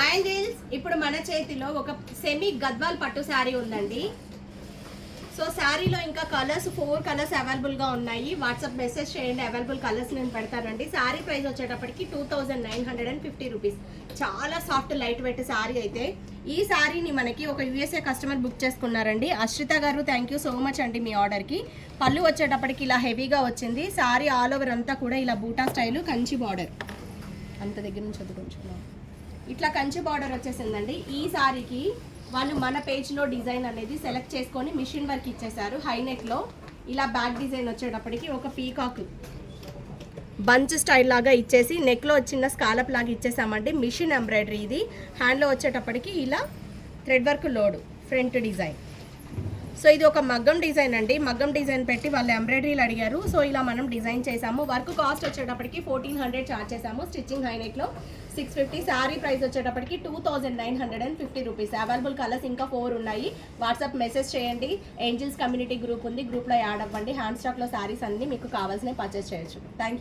Angles ఇప్పుడు మన చేతిలో ఒక సెమీ గద్వాల్ పట్టు శారీ ఉందండి. సో శారీలో ఇంకా కలర్స్ 4 కలర్స్ అవైలబుల్గా ఉన్నాయి. వాట్సాప్ మెసేజ్ చేయండి, అవైలబుల్ కలర్స్ నేను పెడతానండి. శారీ ప్రైస్ వచ్చేటప్పటికి 2950 రూపీస్. చాలా సాఫ్ట్ లైట్ వెయిట్ శారీ అయితే. ఈ శారీని మనకి ఒక యూఎస్ఏ కస్టమర్ బుక్ చేసుకున్నారండి. అశ్రిత గారు, థ్యాంక్ యూ సో మచ్ అండి మీ ఆర్డర్కి. పళ్ళు వచ్చేటప్పటికి ఇలా హెవీగా వచ్చింది. శారీ ఆల్ ఓవర్ అంతా కూడా ఇలా బూటా స్టైల్ కంచి బార్డర్, అంత దగ్గర నుంచి చదువుకుంటున్నాం, ఇట్లా కంచి బార్డర్ వచ్చేసిందండి. ఈ శారీకి వాళ్ళు మన పేజ్లో డిజైన్ అనేది సెలెక్ట్ చేసుకొని మిషన్ వర్క్ ఇచ్చేసారు. హైనెక్లో ఇలా బ్యాక్ డిజైన్ వచ్చేటప్పటికి ఒక పీకాక్ బంచ్ స్టైల్ లాగా ఇచ్చేసి నెక్లో చిన్న స్కాలప్ లాగా ఇచ్చేసామండి. మిషన్ ఎంబ్రాయిడరీ ఇది. హ్యాండ్లో వచ్చేటప్పటికి ఇలా thread work load front design. So ఇది ఒక మగ్గం డిజైన్ అండి. మగ్గం డిజైన్ పెట్టి వాళ్ళు ఎంబ్రాయిడరీలు అడిగారు. సో ఇలా మనం డిజైన్ చేసాము. వర్క్ కాస్ట్ వచ్చేటప్పటికి 1400 ఛార్జ్ చేసాము. స్టిచ్చింగ్ హైనెక్లో 650. శారీ ప్రైస్ వచ్చేటప్పటికి 2950 రూపీస్. అవైలబుల్ కలర్స్ ఇంకా 4 ఉన్నాయి. వాట్సాప్ మెసేజ్ చేయండి. ఏంజిల్స్ కమ్యూనిటీ గ్రూప్ ఉంది, గ్రూప్లో యాడ్ అవ్వండి. హ్యాండ్ స్టాక్లో శారీస్ అన్ని మీకు కావాల్సినవి పర్చేస్ చేయొచ్చు. Thank you.